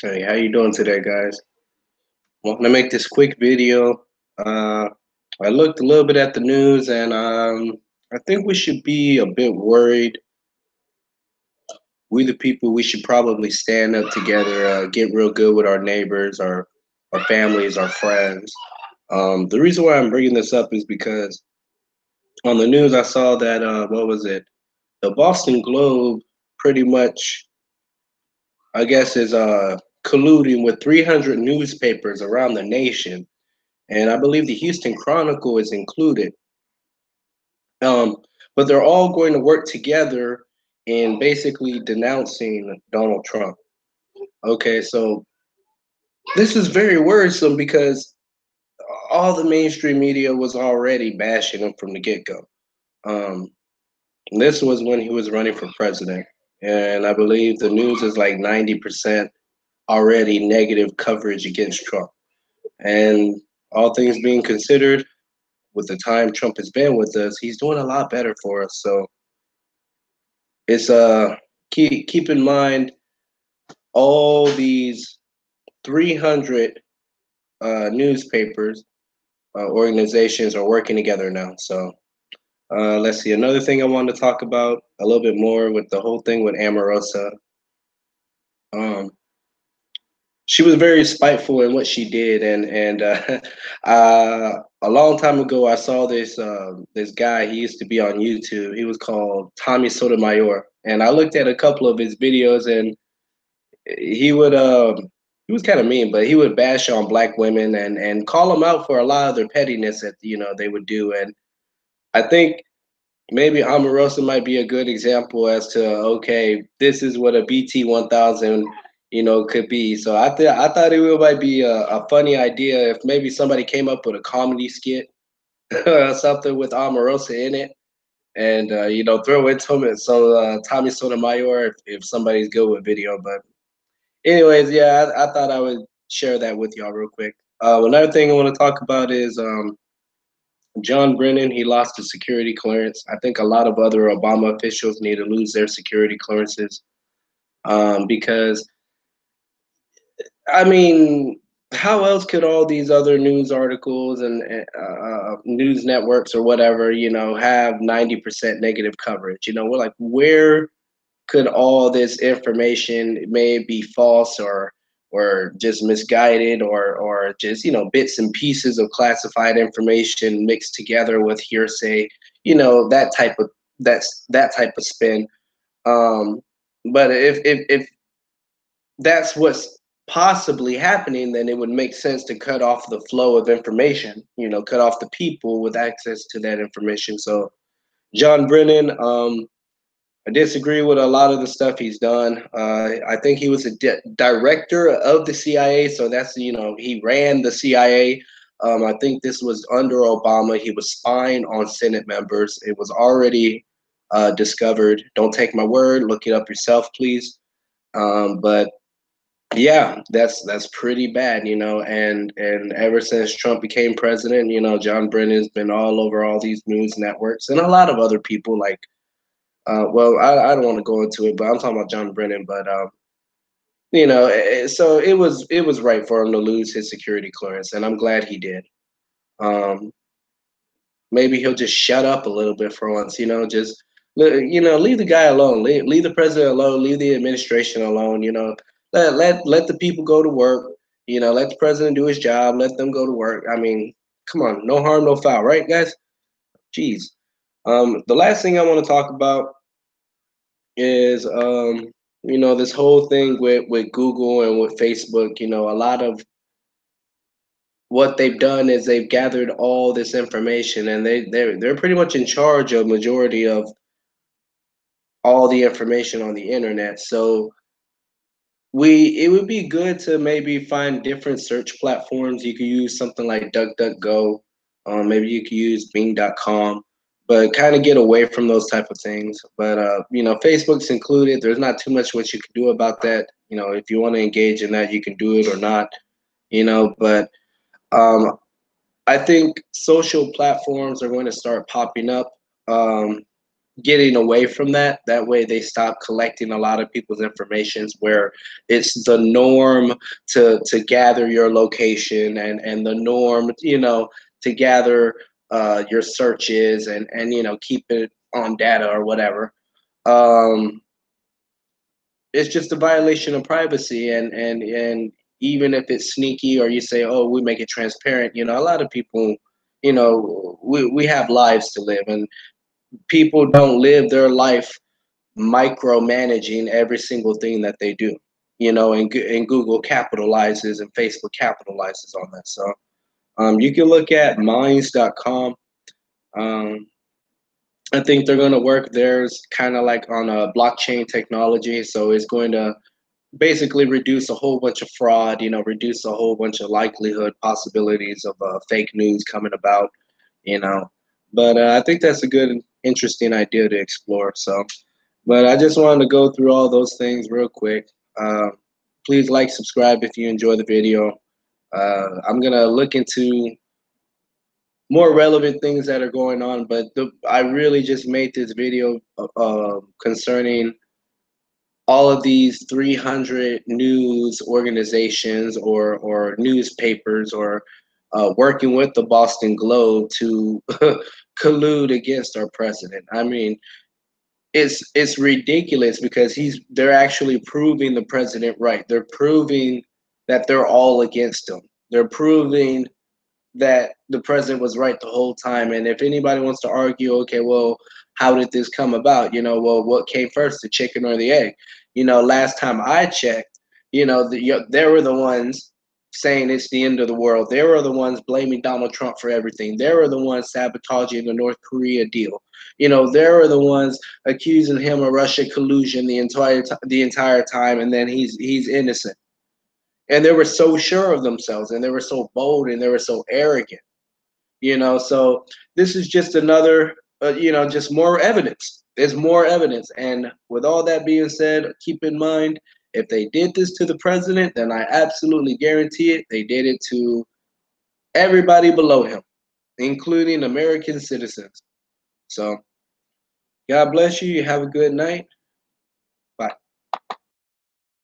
Hey, how you doing today, guys? Well, I'm gonna make this quick video. Uh, I looked a little bit at the news, and I think we should be a bit worried. We, the people, we should probably stand up together, get real good with our neighbors, our families, our friends. The reason why I'm bringing this up is because on the news I saw that what was it? The Boston Globe pretty much, I guess, is colluding with 300 newspapers around the nation, and I believe the Houston Chronicle is included. Um, but they're all going to work together in basically denouncing Donald Trump. Okay, so this is very worrisome because all the mainstream media was already bashing him from the get go. Um, this was when he was running for president, and I believe the news is like 90% already negative coverage against Trump. And all things being considered, with the time Trump has been with us, he's doing a lot better for us. So it's keep in mind all these 300 newspapers organizations are working together now. So let's see. Another thing I wanted to talk about a little bit more with the whole thing with Amarosa. Um, she was very spiteful in what she did, and a long time ago I saw this guy. He used to be on YouTube. He was called Tommy Sotomayor, and I looked at a couple of his videos, and he would he was kind of mean, but he would bash on black women and call them out for a lot of their pettiness that they would do. And I think maybe Omarosa might be a good example as to, okay, this is what a BT 1000 could be. So I thought might be a funny idea if maybe somebody came up with a comedy skit something with Omarosa in it, and throw into him so Tommy Sotomayor if somebody's good with video. But anyways, yeah, I thought I would share that with y'all real quick. Another thing I want to talk about is John Brennan. He lost his security clearance. I think a lot of other Obama officials need to lose their security clearances because, I mean, how else could all these other news articles and news networks or whatever, have 90% negative coverage? We're like, where could all this information may be false or just misguided or just bits and pieces of classified information mixed together with hearsay, that type of that type of spin. um but if that's what's possibly happening, then it would make sense to cut off the flow of information, cut off the people with access to that information. So John Brennan, I disagree with a lot of the stuff he's done. I think he was a director of the CIA, so that's he ran the CIA. I think this was under Obama. He was spying on Senate members. It was already discovered. Don't take my word. Look it up yourself, please. But yeah, that's pretty bad, And ever since Trump became president, John Brennan's been all over all these news networks and a lot of other people like. Well, I don't want to go into it, but I'm talking about John Brennan. But so it was right for him to lose his security clearance, and I'm glad he did. Um, Maybe he'll just shut up a little bit for once. Just leave the guy alone. Leave the president alone. Leave the administration alone. Let the people go to work. Let the president do his job. Let them go to work. I mean, come on, no harm, no foul, right, guys? Jeez. The last thing I want to talk about is this whole thing with Google and with Facebook. A lot of what they've done is they've gathered all this information, and they're pretty much in charge of majority of all the information on the internet. So it would be good to maybe find different search platforms. You could use something like DuckDuckGo. Maybe you could use Bing.com, but kind of get away from those type of things. But Facebook's included. There's not too much what you can do about that. If you want to engage in that, you can do it or not. But um, I think social platforms are going to start popping up. getting away from that. That way, they stop collecting a lot of people's informations where it's the norm to gather your location and the norm, to gather your searches and keep it on data or whatever. Um, it's just a violation of privacy, and even if it's sneaky or you say, oh, we make it transparent, a lot of people, we have lives to live, and people don't live their life micromanaging every single thing that they do, and Google capitalizes and Facebook capitalizes on that. So you can look at minds.com. um, I think they're going to work theirs kind of like on a blockchain technology, so it's going to basically reduce a whole bunch of fraud, reduce a whole bunch of likelihood possibilities of fake news coming about, you know. But I think that's a good, interesting idea to explore. So, but I just wanted to go through all those things real quick. Uh, Please like, subscribe if you enjoy the video. I'm gonna look into more relevant things that are going on, but I really just made this video concerning all of these 300 news organizations or newspapers or working with the Boston Globe to collude against our president. I mean, it's ridiculous because they're actually proving the president right. They're proving that they're all against him. They're proving that the president was right the whole time. And if anybody wants to argue, okay, well, how did this come about? Well, what came first, the chicken or the egg? Last time I checked, they were the ones saying it's the end of the world. They were the ones blaming Donald Trump for everything. They were the ones sabotaging the North Korea deal. They were the ones accusing him of Russia collusion the entire time, and then he's innocent. And they were so sure of themselves, and they were so bold, and they were so arrogant. So this is just another, just more evidence. There's more evidence. And with all that being said, keep in mind, if they did this to the president, then I absolutely guarantee it, they did it to everybody below him, including American citizens. So God bless you. You have a good night.